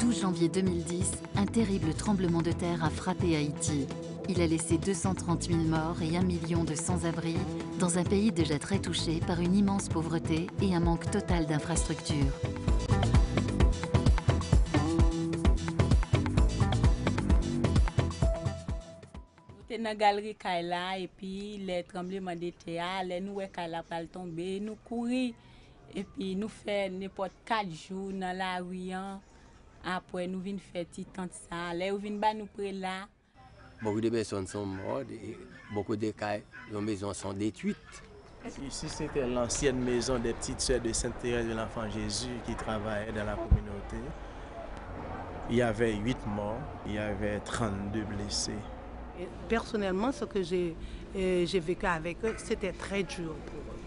12 janvier 2010, un terrible tremblement de terre a frappé Haïti. Il a laissé 230 000 morts et 1 million de sans-abri dans un pays déjà très touché par une immense pauvreté et un manque total d'infrastructures. Dans la galerie Kaila et puis les tremblements de terre, les nous Kaila pas tomber, nous courir et puis nous faire n'importe 4 jours dans la rue. Après nous venons faire petit temps ça, les nous venons ba nous près là. Beaucoup de personnes sont mortes et beaucoup de cas de maisons sont détruites. Ici, c'était l'ancienne maison des petites sœurs de Sainte-Thérèse de l'Enfant Jésus qui travaillaient dans la communauté. Il y avait 8 morts, il y avait 32 blessés. Personnellement, ce que j'ai vécu avec eux, c'était très dur pour eux.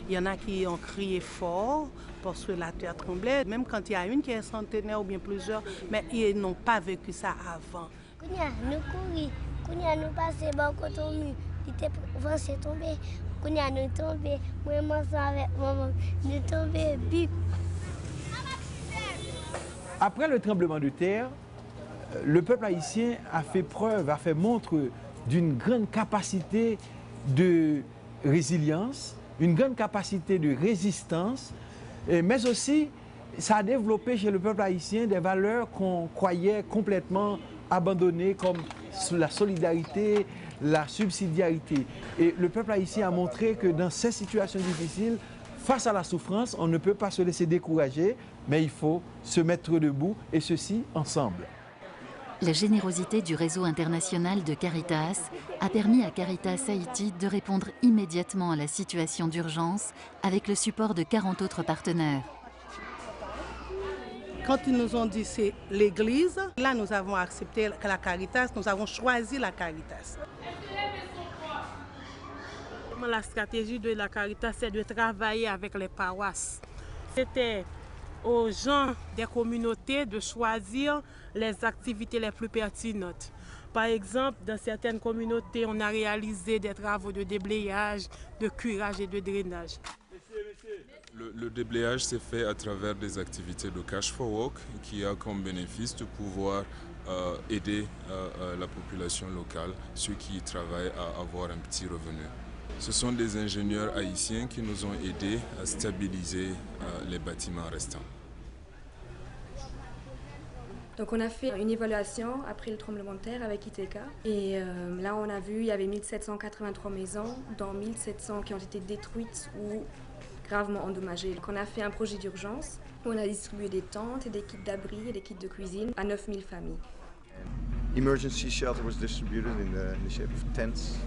Il y en a qui ont crié fort parce que la terre tremblait, même quand il y a une qui est centenaire ou bien plusieurs, mais ils n'ont pas vécu ça avant. Nous courions, nous passions beaucoup de mur, il était avancé tomber, nous tombé, moi avec maman, nous tombé, bip. Après le tremblement de terre, le peuple haïtien a fait montre d'une grande capacité de résilience, une grande capacité de résistance, mais aussi ça a développé chez le peuple haïtien des valeurs qu'on croyait complètement abandonnées comme la solidarité, la subsidiarité. Et le peuple haïtien a montré que dans ces situations difficiles, face à la souffrance, on ne peut pas se laisser décourager, mais il faut se mettre debout et ceci ensemble. La générosité du réseau international de Caritas a permis à Caritas Haïti de répondre immédiatement à la situation d'urgence avec le support de 40 autres partenaires. Quand ils nous ont dit c'est l'Église, là nous avons accepté la Caritas, nous avons choisi la Caritas. La stratégie de la Caritas, c'est de travailler avec les paroisses. C'était aux gens des communautés de choisir les activités les plus pertinentes. Par exemple, dans certaines communautés, on a réalisé des travaux de déblayage, de curage et de drainage. Le déblayage s'est fait à travers des activités de Cash for Work qui a comme bénéfice de pouvoir aider la population locale, ceux qui travaillent à avoir un petit revenu. Ce sont des ingénieurs haïtiens qui nous ont aidés à stabiliser les bâtiments restants. Donc on a fait une évaluation après le tremblement de terre avec ITECA et là on a vu il y avait 1783 maisons, dont 1700 qui ont été détruites ou gravement endommagées. Donc on a fait un projet d'urgence où on a distribué des tentes et des kits d'abri et des kits de cuisine à 9000 familles. Emergency shelter was distributed in the shape of tents.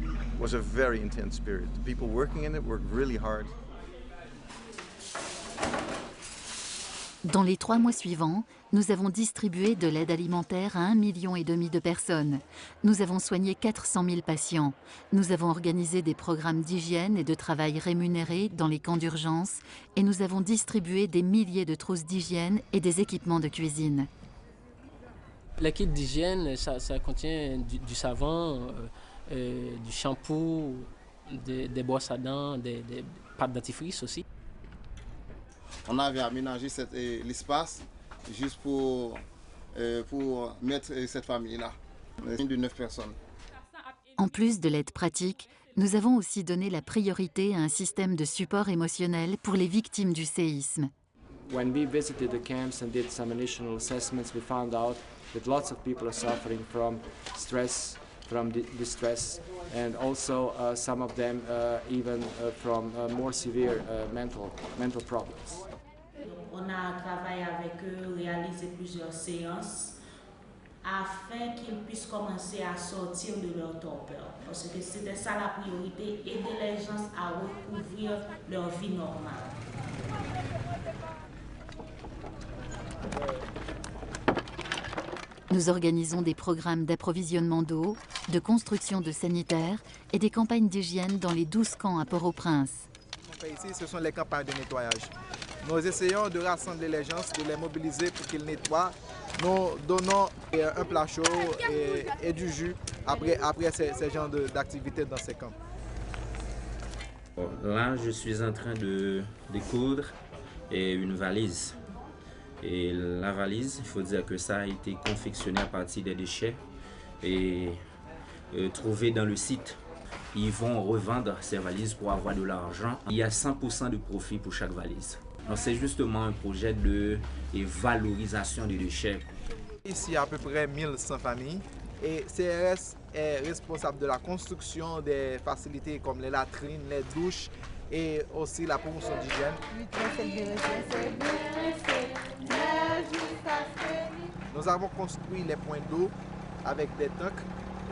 It was a very intense period. The people working in it worked really hard. Dans les 3 mois suivants, nous avons distribué de l'aide alimentaire à 1,5 million de personnes. Nous avons soigné 400 000 patients. Nous avons organisé des programmes d'hygiène et de travail rémunérés dans les camps d'urgence et nous avons distribué des milliers de trousses d'hygiène et des équipements de cuisine. Les kits d'hygiène, ça contient du savon, du shampoing, des brosses à dents, des pâtes dentifrice aussi. On avait aménagé l'espace juste pour mettre cette famille-là, de 9 personnes. En plus de l'aide pratique, nous avons aussi donné la priorité à un système de support émotionnel pour les victimes du séisme. When we visited the camps and did some initial assessments, we found out that lots of people are suffering from stress, from distress, and also some of them even from more severe mental problems. On a travaillé avec eux, réalisé plusieurs séances afin qu'ils puissent commencer à sortir de leur torpeur. Parce que c'était ça la priorité, aider les gens à recouvrir leur vie normale. Nous organisons des programmes d'approvisionnement d'eau, de construction de sanitaires et des campagnes d'hygiène dans les 12 camps à Port-au-Prince. Ici, ce sont les campagnes de nettoyage. Nous essayons de rassembler les gens, de les mobiliser pour qu'ils nettoient. Nous donnons un plat chaud et du jus après ces genres d'activités dans ces camps. Là, je suis en train de découdre une valise. Et la valise, il faut dire que ça a été confectionné à partir des déchets et trouvés dans le site. Ils vont revendre ces valises pour avoir de l'argent. Il y a 100% de profit pour chaque valise. Donc c'est justement un projet de valorisation des déchets. Ici, il y a à peu près 1100 familles et CRS est responsable de la construction des facilités comme les latrines, les douches et aussi la promotion d'hygiène. Nous avons construit les points d'eau avec des tanks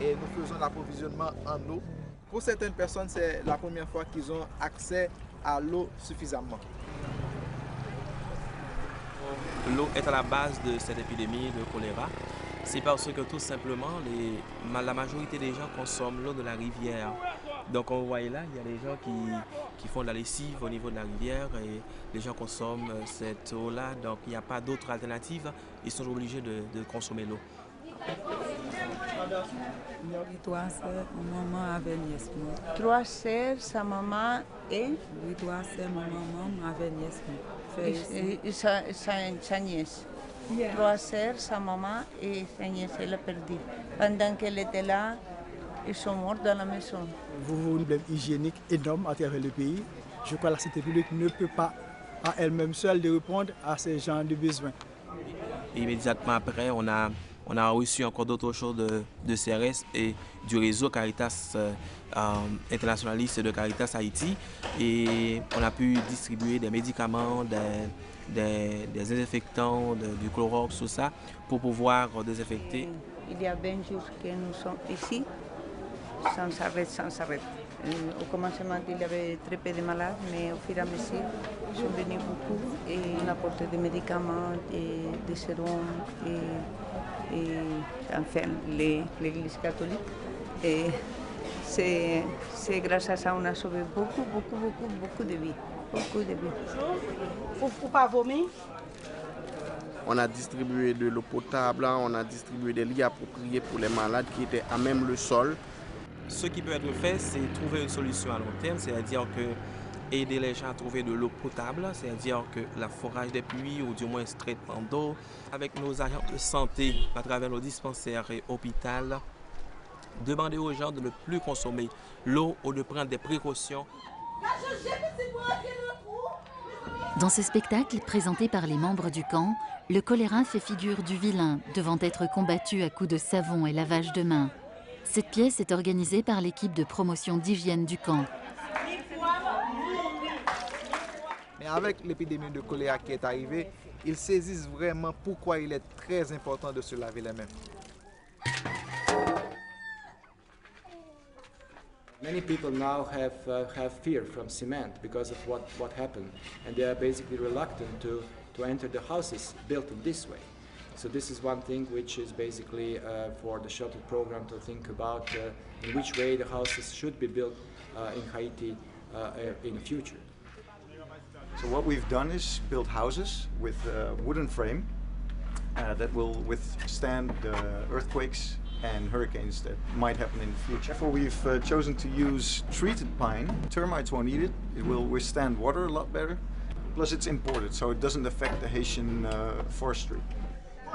et nous faisons l'approvisionnement en eau. Pour certaines personnes, c'est la première fois qu'ils ont accès à l'eau suffisamment. L'eau est à la base de cette épidémie de choléra. C'est parce que tout simplement, la majorité des gens consomment l'eau de la rivière. Donc on voit là, il y a des gens qui font de la lessive au niveau de la rivière et les gens consomment cette eau-là. Donc il n'y a pas d'autre alternative. Ils sont obligés de consommer l'eau. Trois sœurs, maman avait nièce. Trois sœurs, sa maman et oui, trois sœurs, maman avait nièce. Sa nièce. Trois sœurs, sa maman et sa nièce, elle a perdu. Pendant qu'elle était là, ils sont morts dans la maison. Vous voyez un problème hygiénique énorme à travers le pays. Je crois que la santé publique ne peut pas à elle-même seule de répondre à ces genres de besoins. Et immédiatement après, on a reçu encore d'autres choses de CRS et du réseau Caritas internationaliste de Caritas Haïti. Et on a pu distribuer des médicaments, des désinfectants, du Clorox, tout ça, pour pouvoir désinfecter. Il y a 20 jours que nous sommes ici, sans arrêt. Au commencement, il y avait très peu de malades, mais au fur et à mesure, ils sont venus beaucoup et on a apporté des médicaments, des sérums et enfin l'Église catholique. Et c'est grâce à ça qu'on a sauvé beaucoup de vies. Beaucoup de vies. Faut pas vomir. On a distribué de l'eau potable, on a distribué des lits appropriés pour les malades qui étaient à même le sol. Ce qui peut être fait, c'est trouver une solution à long terme, c'est-à-dire que aider les gens à trouver de l'eau potable, c'est-à-dire que le forage des pluies ou du moins ce traitement d'eau, avec nos agents de santé à travers nos dispensaires et hôpitaux, demander aux gens de ne plus consommer l'eau ou de prendre des précautions. Dans ce spectacle présenté par les membres du camp, le choléra fait figure du vilain devant être combattu à coups de savon et lavage de mains. Cette pièce est organisée par l'équipe de promotion d'hygiène du camp. Mais avec l'épidémie de choléra qui est arrivée, ils saisissent vraiment pourquoi il est très important de se laver les mains. Many people now have fear from cement because of what happened, and they are basically reluctant to enter the houses built in this way. So this is one thing which is basically for the shuttle program to think about in which way the houses should be built in Haiti in the future. So what we've done is build houses with a wooden frame that will withstand earthquakes and hurricanes that might happen in the future. Therefore we've chosen to use treated pine. Termites won't eat it. It will withstand water a lot better. Plus it's imported, so it doesn't affect the Haitian forestry.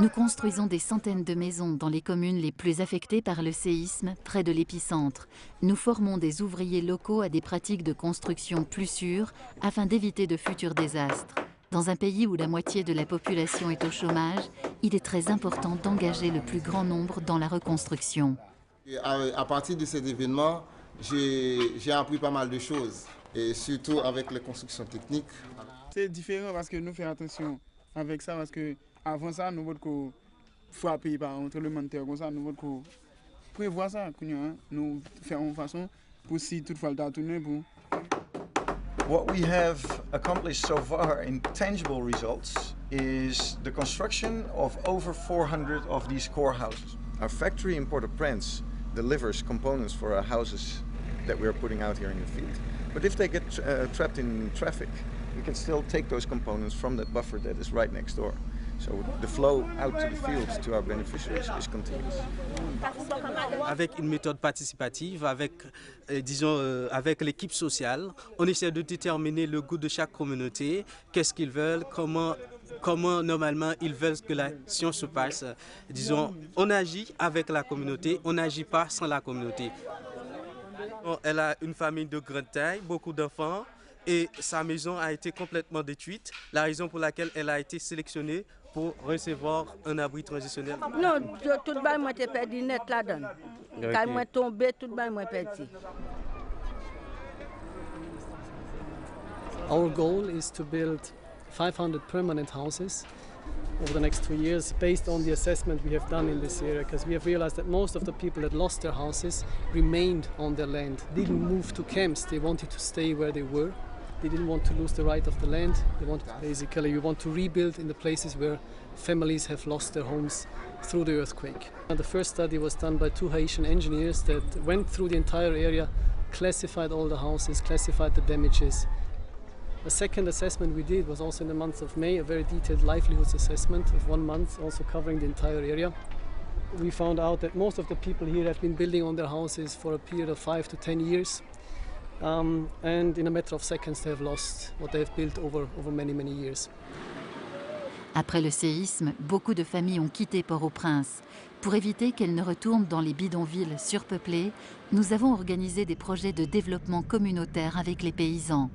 Nous construisons des centaines de maisons dans les communes les plus affectées par le séisme, près de l'épicentre. Nous formons des ouvriers locaux à des pratiques de construction plus sûres afin d'éviter de futurs désastres. Dans un pays où la moitié de la population est au chômage, il est très important d'engager le plus grand nombre dans la reconstruction. À partir de cet événement, j'ai appris pas mal de choses, et surtout avec les constructions techniques. C'est différent parce que nous faisons attention avec ça, parce que avant ça, nous avons frappé par un tremblement de terre, comme ça, nous avons prévoir ça, nous faisons une façon pour si toutefois le temps tourner pour. What we have accomplished so far in tangible results is the construction of over 400 of these core houses. Our factory in Port-au-Prince delivers components for our houses that we are putting out here in the field. But if they get trapped in traffic, we can still take those components from that buffer that is right next door. So the flow out to the fields to our beneficiaries is continuous. Avec une méthode participative, avec l'équipe sociale, on essaie de déterminer le goût de chaque communauté, qu'est-ce qu'ils veulent, comment comment normalement ils veulent que l'action se passe. Disons, on agit avec la communauté, on n'agit pas sans la communauté. Elle a une famille de grande taille, beaucoup d'enfants, et sa maison a été complètement détruite, la raison pour laquelle elle a été sélectionnée pour recevoir un abri transitionnel. Non, tout le monde m'a perdu net là-dedans. Quand moi tombé, tout le monde m'a perdu. Our goal is to build 500 permanent houses over the next 2 years based on the assessment we have done in this area, because we have realized that most of the people that lost their houses remained on their land, didn't move to camps, they wanted to stay where they were. They didn't want to lose the right of the land. They wanted basically, we want to rebuild in the places where families have lost their homes through the earthquake. And the first study was done by 2 Haitian engineers that went through the entire area, classified all the houses, classified the damages. The second assessment we did was also in the month of May, a very detailed livelihoods assessment of 1 month, also covering the entire area. We found out that most of the people here have been building on their houses for a period of 5 to 10 years. And in a matter of seconds, they have lost what they have built over many, many years. Après le séisme, beaucoup de familles ont quitté Port-au-Prince. Pour éviter qu'elles ne retournent dans les bidonvilles surpeuplés, nous avons organisé des projets de développement communautaire avec les paysans.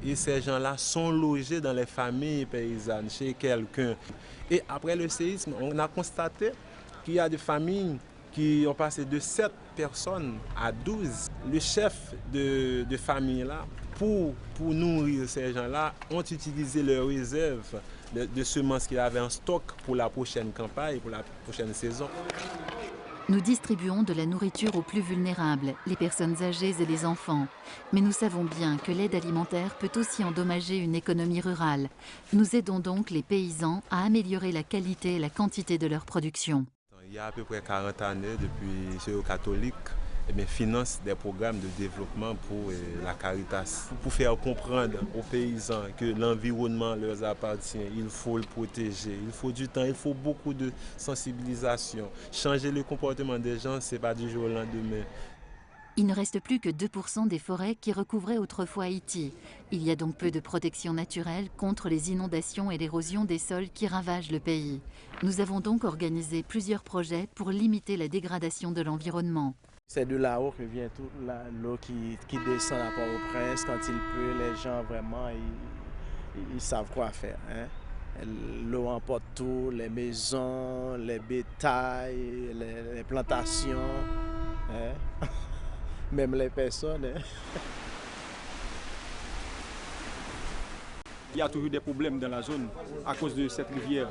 Et ces gens-là sont logés dans les familles paysannes, chez quelqu'un. Et après le séisme, on a constaté qu'il y a des familles qui ont passé de 7 personnes à 12. Le chef de famille-là, pour nourrir ces gens-là, ont utilisé leurs réserves de semences qu'ils avaient en stock pour la prochaine campagne, pour la prochaine saison. Nous distribuons de la nourriture aux plus vulnérables, les personnes âgées et les enfants. Mais nous savons bien que l'aide alimentaire peut aussi endommager une économie rurale. Nous aidons donc les paysans à améliorer la qualité et la quantité de leur production. Il y a à peu près 40 années, depuis que les catholiques financent des programmes de développement pour la Caritas, pour faire comprendre aux paysans que l'environnement leur appartient, il faut le protéger, il faut du temps, il faut beaucoup de sensibilisation. Changer le comportement des gens, ce n'est pas du jour au lendemain. Il ne reste plus que 2% des forêts qui recouvraient autrefois Haïti. Il y a donc peu de protection naturelle contre les inondations et l'érosion des sols qui ravagent le pays. Nous avons donc organisé plusieurs projets pour limiter la dégradation de l'environnement. C'est de là-haut que vient toute l'eau qui descend à Port-au-Prince. Quand il pleut, les gens vraiment, ils savent quoi faire. Hein? L'eau emporte tout, les maisons, les bétails, les plantations, hein? Même les personnes. Hein? Il y a toujours des problèmes dans la zone à cause de cette rivière.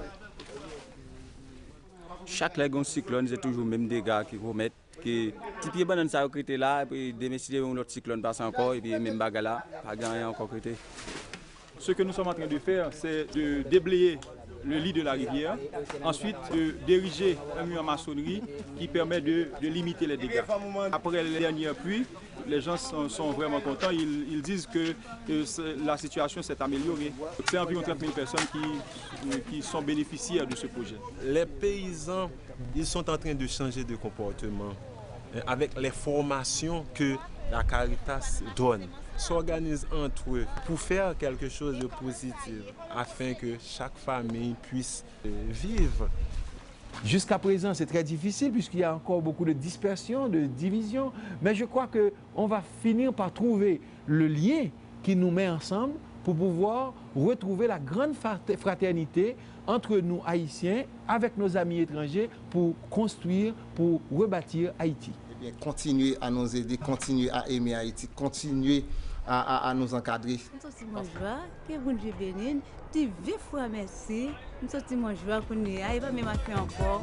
Chaque lagon cyclone, c'est toujours le même dégât qui remettent. Que petit pied banane ça recruté là, et puis demain si un autre cyclone passe encore, et puis même bagarre là, pas gagné encore recruté. Ce que nous sommes en train de faire, c'est de déblayer le lit de la rivière, ensuite de diriger un mur en maçonnerie qui permet de limiter les dégâts. Après les dernières pluies, les gens sont vraiment contents, ils disent que la situation s'est améliorée. C'est environ 30 000 personnes qui sont bénéficiaires de ce projet. Les paysans, ils sont en train de changer de comportement avec les formations que la Caritas donne, s'organisent entre eux pour faire quelque chose de positif afin que chaque famille puisse vivre. Jusqu'à présent, c'est très difficile puisqu'il y a encore beaucoup de dispersion, de division, mais je crois qu'on va finir par trouver le lien qui nous met ensemble pour pouvoir retrouver la grande fraternité entre nous Haïtiens avec nos amis étrangers pour construire, pour rebâtir Haïti. Eh bien, continuer à nous aider, continuer à aimer Haïti, continuer à nous encadrer. Nous sommes joie, que bon Dieu bénisse, tu veux fois merci, nous sommes joie pour nous, il va même faire encore.